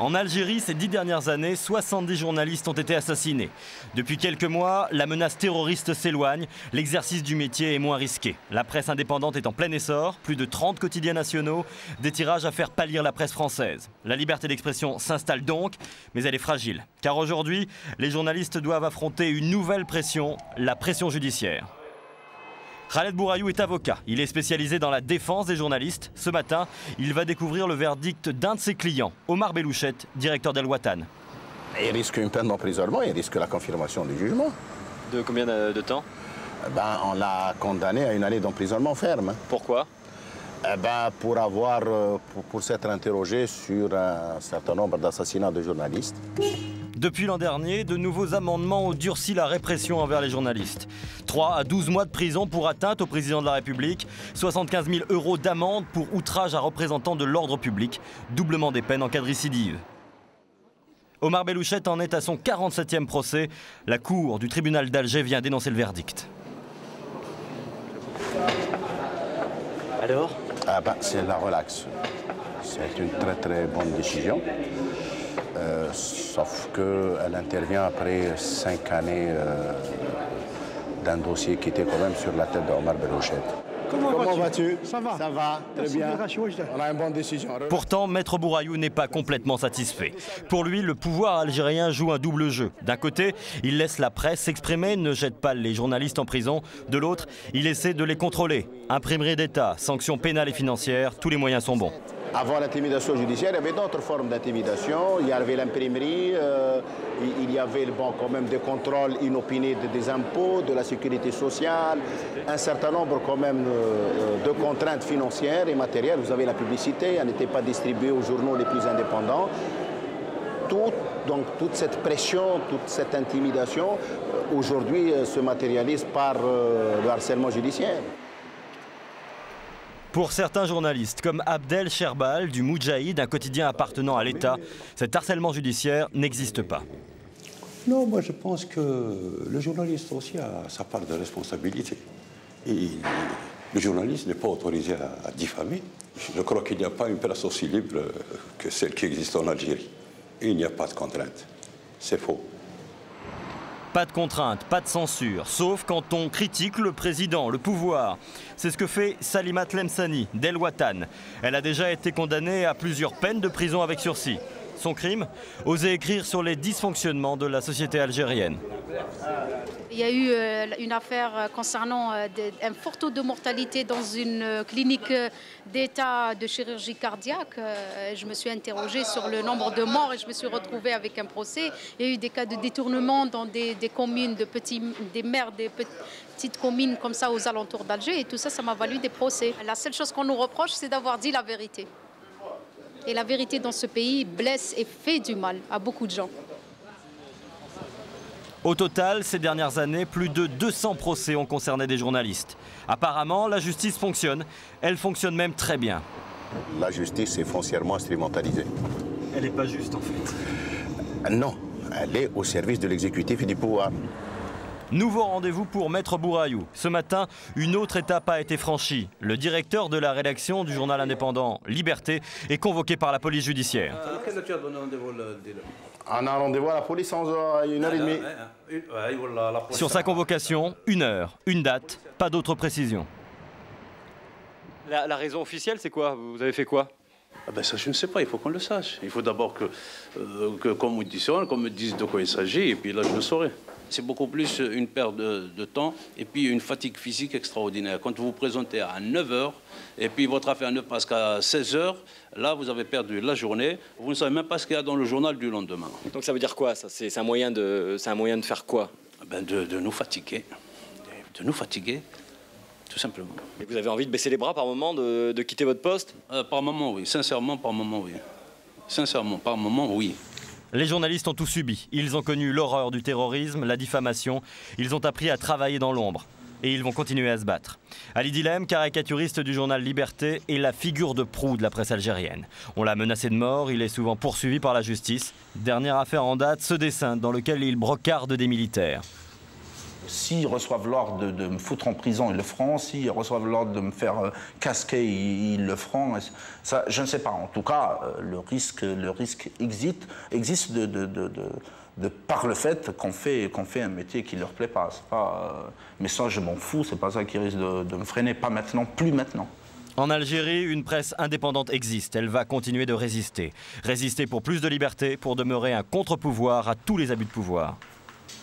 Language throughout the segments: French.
En Algérie, ces 10 dernières années, 70 journalistes ont été assassinés. Depuis quelques mois, la menace terroriste s'éloigne, l'exercice du métier est moins risqué. La presse indépendante est en plein essor, plus de 30 quotidiens nationaux, des tirages à faire pâlir la presse française. La liberté d'expression s'installe donc, mais elle est fragile. Car aujourd'hui, les journalistes doivent affronter une nouvelle pression, la pression judiciaire. Khaled Bourayou est avocat. Il est spécialisé dans la défense des journalistes. Ce matin, il va découvrir le verdict d'un de ses clients, Omar Belouchette, directeur d'Al Watan. Il risque une peine d'emprisonnement, il risque la confirmation du jugement. De combien de temps? On l'a condamné à une année d'emprisonnement ferme. Pourquoi? Pour s'être interrogé sur un certain nombre d'assassinats de journalistes. Depuis l'an dernier, de nouveaux amendements ont durci la répression envers les journalistes. 3 à 12 mois de prison pour atteinte au président de la République, 75 000 € d'amende pour outrage à représentant de l'ordre public, doublement des peines en cas de récidive. Omar Belouchette en est à son 47e procès. La cour du tribunal d'Alger vient d'énoncer le verdict. Alors? C'est la relaxe. C'est une très très bonne décision. Sauf qu'elle intervient après 5 années d'un dossier qui était quand même sur la tête d'Omar Belouchette. Comment vas-tu? Ça va, très bien. On a une bonne décision. Pourtant, Maître Bourayou n'est pas complètement satisfait. Pour lui, le pouvoir algérien joue un double jeu. D'un côté, il laisse la presse s'exprimer, ne jette pas les journalistes en prison. De l'autre, il essaie de les contrôler. Imprimerie d'État, sanctions pénales et financières, tous les moyens sont bons. Avant l'intimidation judiciaire, il y avait d'autres formes d'intimidation. Il y avait l'imprimerie, il y avait quand même des contrôles inopinés des impôts, de la sécurité sociale, un certain nombre quand même de contraintes financières et matérielles. Vous avez la publicité, elle n'était pas distribuée aux journaux les plus indépendants. Toute cette pression, toute cette intimidation, aujourd'hui se matérialise par le harcèlement judiciaire. Pour certains journalistes, comme Abdel Sherbal du Moudjahid, un quotidien appartenant à l'État, cet harcèlement judiciaire n'existe pas. Non, moi je pense que le journaliste aussi a sa part de responsabilité. Et le journaliste n'est pas autorisé à diffamer. Je crois qu'il n'y a pas une presse aussi libre que celle qui existe en Algérie. Et il n'y a pas de contrainte. C'est faux. Pas de contrainte, pas de censure, sauf quand on critique le président, le pouvoir. C'est ce que fait Salima Tlemceni, d'Al Watan. Elle a déjà été condamnée à plusieurs peines de prison avec sursis. Son crime? Oser écrire sur les dysfonctionnements de la société algérienne. Il y a eu une affaire concernant un fort taux de mortalité dans une clinique d'État de chirurgie cardiaque. Je me suis interrogée sur le nombre de morts et je me suis retrouvée avec un procès. Il y a eu des cas de détournement dans des communes, des maires des petites communes comme ça aux alentours d'Alger. Et tout ça, ça m'a valu des procès. La seule chose qu'on nous reproche, c'est d'avoir dit la vérité. Et la vérité dans ce pays blesse et fait du mal à beaucoup de gens. Au total, ces dernières années, plus de 200 procès ont concerné des journalistes. Apparemment, la justice fonctionne. Elle fonctionne même très bien. La justice est foncièrement instrumentalisée. Elle n'est pas juste, en fait. Non, elle est au service de l'exécutif et du pouvoir. Nouveau rendez-vous pour Maître Bourayou. Ce matin, une autre étape a été franchie. Le directeur de la rédaction du journal indépendant Liberté est convoqué par la police judiciaire. On a rendez-vous à la police en 1h30. Sur sa convocation, 1 heure, une date, pas d'autres précisions. La raison officielle, c'est quoi? Vous avez fait quoi? Ça, je ne sais pas, il faut qu'on le sache. Il faut d'abord qu'on me dise de quoi il s'agit, et puis là, je le saurai. C'est beaucoup plus une perte de temps et puis une fatigue physique extraordinaire. Quand vous vous présentez à 9 h et puis votre affaire ne passe qu'à 16 h, là, vous avez perdu la journée. Vous ne savez même pas ce qu'il y a dans le journal du lendemain. Donc ça veut dire quoi, ça? C'est un moyen de faire quoi? De nous fatiguer. De nous fatiguer, tout simplement. Et vous avez envie de baisser les bras par moment, de quitter votre poste? Par moment, oui. Sincèrement, par moment, oui. Sincèrement, par moment, oui. Les journalistes ont tout subi. Ils ont connu l'horreur du terrorisme, la diffamation. Ils ont appris à travailler dans l'ombre. Et ils vont continuer à se battre. Ali Dilem, caricaturiste du journal Liberté, est la figure de proue de la presse algérienne. On l'a menacé de mort, il est souvent poursuivi par la justice. Dernière affaire en date, ce dessin dans lequel il brocarde des militaires. S'ils reçoivent l'ordre de me foutre en prison, ils le feront. S'ils reçoivent l'ordre de me faire casquer, ils le feront. Ça, je ne sais pas. En tout cas, le risque existe par le fait qu'on fait un métier qui ne leur plaît pas. Mais ça, je m'en fous. C'est pas ça qui risque de me freiner. Pas maintenant, plus maintenant. En Algérie, une presse indépendante existe. Elle va continuer de résister. Résister pour plus de liberté, pour demeurer un contre-pouvoir à tous les abus de pouvoir.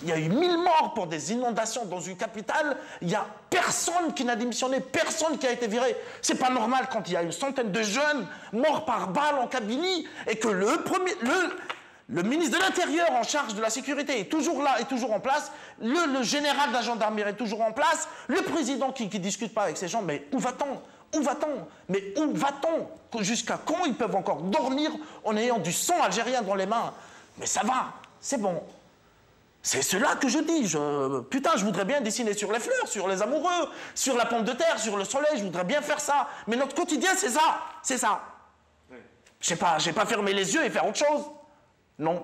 Il y a eu 1000 morts pour des inondations dans une capitale. Il n'y a personne qui n'a démissionné, personne qui a été viré. C'est pas normal quand il y a une centaine de jeunes morts par balle en Kabylie et que le ministre de l'Intérieur en charge de la sécurité est toujours là, est toujours en place. Le général de la gendarmerie est toujours en place. Le président qui ne discute pas avec ces gens. Mais où va-t-on ? Où va-t-on? Mais où va-t-on? Jusqu'à quand ils peuvent encore dormir en ayant du sang algérien dans les mains? Mais ça va, c'est bon. C'est cela que je dis. Putain, je voudrais bien dessiner sur les fleurs, sur les amoureux, sur la pomme de terre, sur le soleil, je voudrais bien faire ça. Mais notre quotidien, c'est ça. C'est ça. Oui. Je sais pas fermer les yeux et faire autre chose. Non.